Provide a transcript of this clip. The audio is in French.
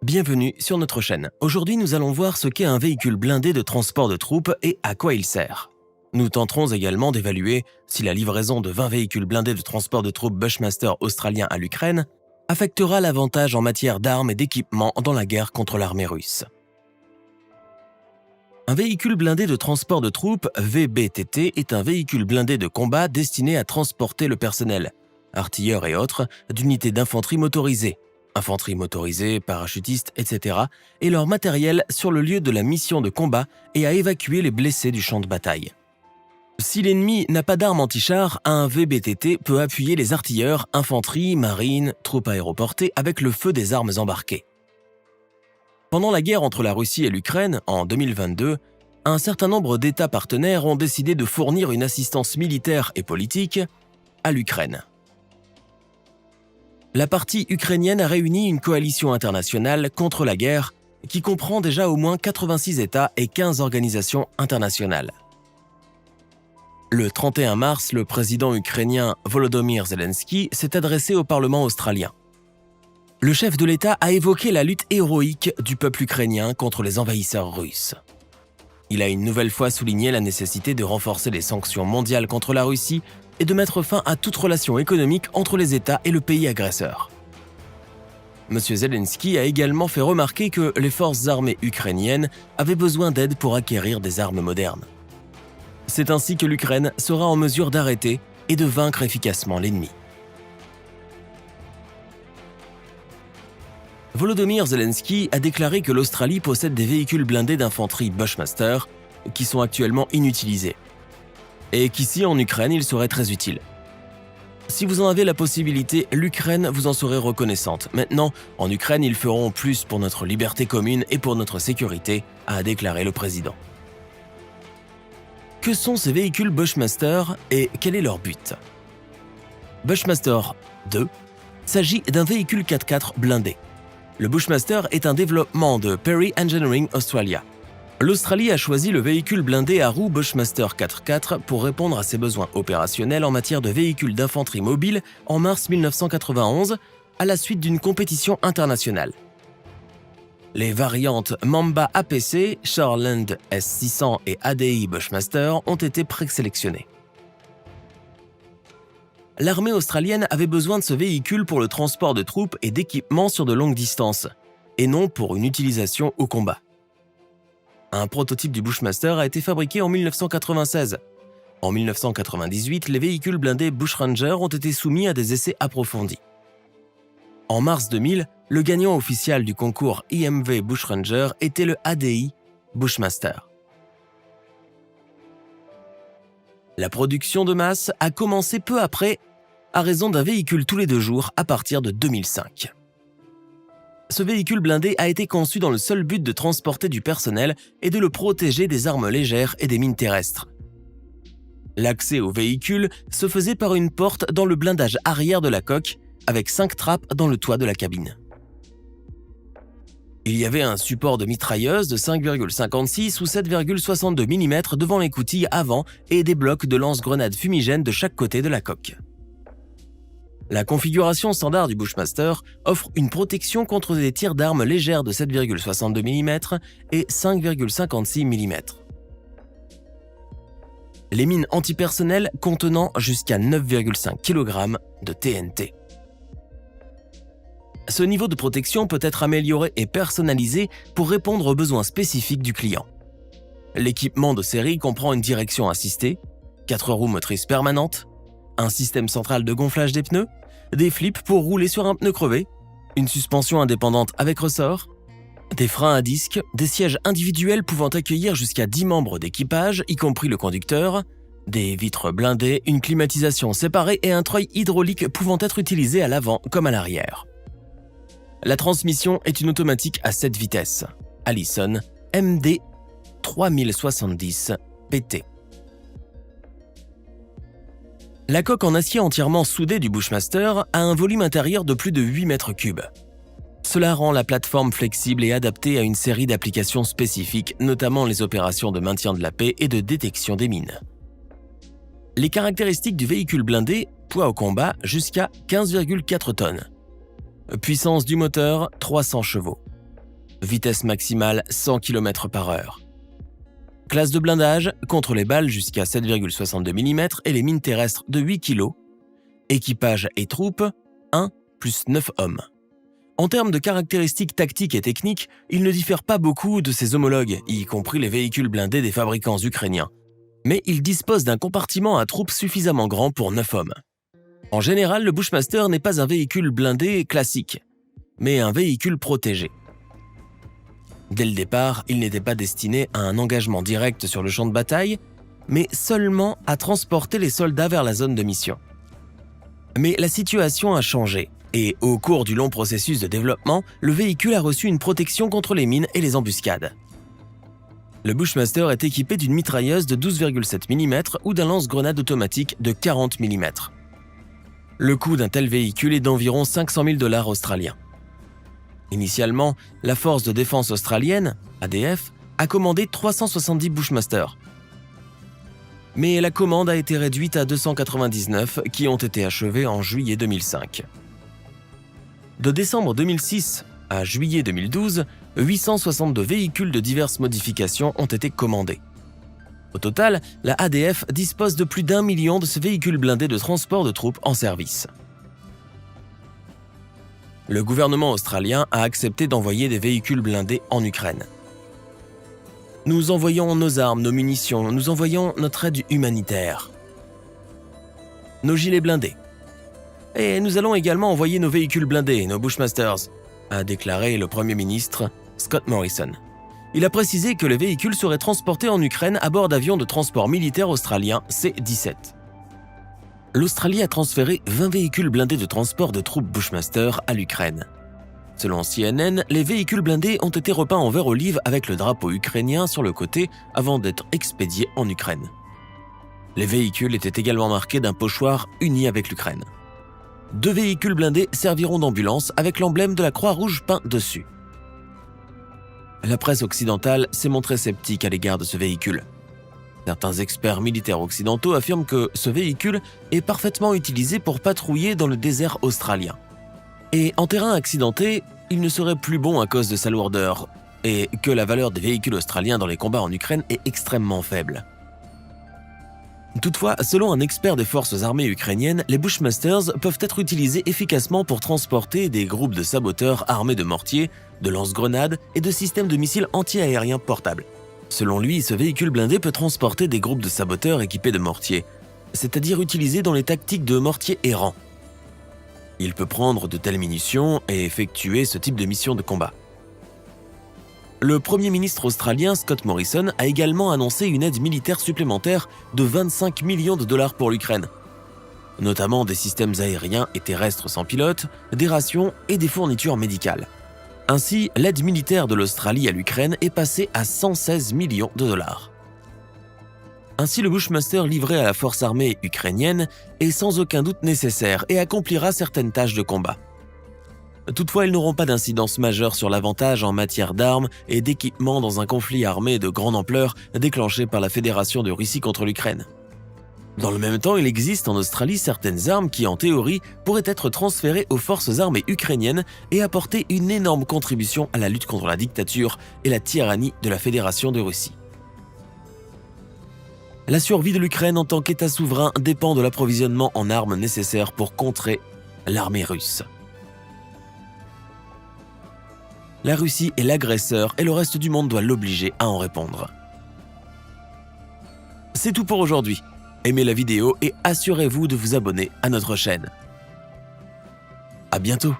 Bienvenue sur notre chaîne. Aujourd'hui, nous allons voir ce qu'est un véhicule blindé de transport de troupes et à quoi il sert. Nous tenterons également d'évaluer si la livraison de 20 véhicules blindés de transport de troupes Bushmaster australiens à l'Ukraine affectera l'avantage en matière d'armes et d'équipements dans la guerre contre l'armée russe. Un véhicule blindé de transport de troupes, VBTT, est un véhicule blindé de combat destiné à transporter le personnel, artilleurs et autres, d'unités d'infanterie motorisées, infanterie motorisée, parachutistes, etc., et leur matériel sur le lieu de la mission de combat et à évacuer les blessés du champ de bataille. Si l'ennemi n'a pas d'armes anti-chars, un VBTT peut appuyer les artilleurs, infanterie, marine, troupes aéroportées avec le feu des armes embarquées. Pendant la guerre entre la Russie et l'Ukraine, en 2022, un certain nombre d'États partenaires ont décidé de fournir une assistance militaire et politique à l'Ukraine. La partie ukrainienne a réuni une coalition internationale contre la guerre qui comprend déjà au moins 86 États et 15 organisations internationales. Le 31 mars, le président ukrainien Volodymyr Zelensky s'est adressé au Parlement australien. Le chef de l'État a évoqué la lutte héroïque du peuple ukrainien contre les envahisseurs russes. Il a une nouvelle fois souligné la nécessité de renforcer les sanctions mondiales contre la Russie et de mettre fin à toute relation économique entre les États et le pays agresseur. M. Zelensky a également fait remarquer que les forces armées ukrainiennes avaient besoin d'aide pour acquérir des armes modernes. C'est ainsi que l'Ukraine sera en mesure d'arrêter et de vaincre efficacement l'ennemi. Volodymyr Zelensky a déclaré que l'Australie possède des véhicules blindés d'infanterie Bushmaster qui sont actuellement inutilisés et qu'ici en Ukraine ils seraient très utiles. Si vous en avez la possibilité, l'Ukraine vous en serait reconnaissante. Maintenant, en Ukraine, ils feront plus pour notre liberté commune et pour notre sécurité, a déclaré le président. Que sont ces véhicules Bushmaster et quel est leur but? Bushmaster 2 s'agit d'un véhicule 4x4 blindé. Le Bushmaster est un développement de Perry Engineering Australia. L'Australie a choisi le véhicule blindé à roues Bushmaster 4x4 pour répondre à ses besoins opérationnels en matière de véhicules d'infanterie mobile en mars 1991 à la suite d'une compétition internationale. Les variantes Mamba APC, Shoreland S600 et ADI Bushmaster ont été présélectionnées. L'armée australienne avait besoin de ce véhicule pour le transport de troupes et d'équipements sur de longues distances, et non pour une utilisation au combat. Un prototype du Bushmaster a été fabriqué en 1996. En 1998, les véhicules blindés Bushranger ont été soumis à des essais approfondis. En mars 2000, le gagnant officiel du concours IMV Bushranger était le ADI Bushmaster. La production de masse a commencé peu après, à raison d'un véhicule tous les 2 jours à partir de 2005. Ce véhicule blindé a été conçu dans le seul but de transporter du personnel et de le protéger des armes légères et des mines terrestres. L'accès au véhicule se faisait par une porte dans le blindage arrière de la coque, avec 5 trappes dans le toit de la cabine. Il y avait un support de mitrailleuse de 5,56 ou 7,62 mm devant l'écoutille avant et des blocs de lance-grenades fumigènes de chaque côté de la coque. La configuration standard du Bushmaster offre une protection contre des tirs d'armes légères de 7,62 mm et 5,56 mm. Les mines antipersonnelles contenant jusqu'à 9,5 kg de TNT. Ce niveau de protection peut être amélioré et personnalisé pour répondre aux besoins spécifiques du client. L'équipement de série comprend une direction assistée, 4 roues motrices permanentes, un système central de gonflage des pneus, des flips pour rouler sur un pneu crevé, une suspension indépendante avec ressort, des freins à disque, des sièges individuels pouvant accueillir jusqu'à 10 membres d'équipage, y compris le conducteur, des vitres blindées, une climatisation séparée et un treuil hydraulique pouvant être utilisé à l'avant comme à l'arrière. La transmission est une automatique à 7 vitesses, Allison MD 3070 PT. La coque en acier entièrement soudée du Bushmaster a un volume intérieur de plus de 8 mètres cubes. Cela rend la plateforme flexible et adaptée à une série d'applications spécifiques, notamment les opérations de maintien de la paix et de détection des mines. Les caractéristiques du véhicule blindé, poids au combat jusqu'à 15,4 tonnes. Puissance du moteur, 300 chevaux. Vitesse maximale 100 km/h. Classe de blindage contre les balles jusqu'à 7,62 mm et les mines terrestres de 8 kg. Équipage et troupes 1 plus 9 hommes. En termes de caractéristiques tactiques et techniques, il ne diffère pas beaucoup de ses homologues, y compris les véhicules blindés des fabricants ukrainiens. Mais il dispose d'un compartiment à troupes suffisamment grand pour 9 hommes. En général, le Bushmaster n'est pas un véhicule blindé classique, mais un véhicule protégé. Dès le départ, il n'était pas destiné à un engagement direct sur le champ de bataille, mais seulement à transporter les soldats vers la zone de mission. Mais la situation a changé, et au cours du long processus de développement, le véhicule a reçu une protection contre les mines et les embuscades. Le Bushmaster est équipé d'une mitrailleuse de 12,7 mm ou d'un lance-grenade automatique de 40 mm. Le coût d'un tel véhicule est d'environ 500 000 $ australiens. Initialement, la Force de défense australienne, ADF, a commandé 370 Bushmasters. Mais la commande a été réduite à 299 qui ont été achevés en juillet 2005. De décembre 2006 à juillet 2012, 862 véhicules de diverses modifications ont été commandés. Au total, la ADF dispose de plus d'1 million de ces véhicules blindés de transport de troupes en service. Le gouvernement australien a accepté d'envoyer des véhicules blindés en Ukraine. Nous envoyons nos armes, nos munitions, nous envoyons notre aide humanitaire, nos gilets blindés. Et nous allons également envoyer nos véhicules blindés, nos Bushmasters, a déclaré le Premier ministre Scott Morrison. Il a précisé que les véhicules seraient transportés en Ukraine à bord d'avions de transport militaire australiens C-17. L'Australie a transféré 20 véhicules blindés de transport de troupes Bushmaster à l'Ukraine. Selon CNN, les véhicules blindés ont été repeints en vert olive avec le drapeau ukrainien sur le côté avant d'être expédiés en Ukraine. Les véhicules étaient également marqués d'un pochoir uni avec l'Ukraine. 2 véhicules blindés serviront d'ambulance avec l'emblème de la Croix-Rouge peint dessus. La presse occidentale s'est montrée sceptique à l'égard de ce véhicule. Certains experts militaires occidentaux affirment que ce véhicule est parfaitement utilisé pour patrouiller dans le désert australien. Et en terrain accidenté, il ne serait plus bon à cause de sa lourdeur, et que la valeur des véhicules australiens dans les combats en Ukraine est extrêmement faible. Toutefois, selon un expert des forces armées ukrainiennes, les Bushmasters peuvent être utilisés efficacement pour transporter des groupes de saboteurs armés de mortiers, de lance-grenades et de systèmes de missiles anti-aériens portables. Selon lui, ce véhicule blindé peut transporter des groupes de saboteurs équipés de mortiers, c'est-à-dire utilisés dans les tactiques de mortiers errants. Il peut prendre de telles munitions et effectuer ce type de mission de combat. Le Premier ministre australien Scott Morrison a également annoncé une aide militaire supplémentaire de 25 millions de $ pour l'Ukraine, notamment des systèmes aériens et terrestres sans pilote, des rations et des fournitures médicales. Ainsi, l'aide militaire de l'Australie à l'Ukraine est passée à 116 millions de $. Ainsi, le Bushmaster livré à la force armée ukrainienne est sans aucun doute nécessaire et accomplira certaines tâches de combat. Toutefois, ils n'auront pas d'incidence majeure sur l'avantage en matière d'armes et d'équipements dans un conflit armé de grande ampleur déclenché par la Fédération de Russie contre l'Ukraine. Dans le même temps, il existe en Australie certaines armes qui, en théorie, pourraient être transférées aux forces armées ukrainiennes et apporter une énorme contribution à la lutte contre la dictature et la tyrannie de la Fédération de Russie. La survie de l'Ukraine en tant qu'État souverain dépend de l'approvisionnement en armes nécessaires pour contrer l'armée russe. La Russie est l'agresseur et le reste du monde doit l'obliger à en répondre. C'est tout pour aujourd'hui. Aimez la vidéo et assurez-vous de vous abonner à notre chaîne. À bientôt.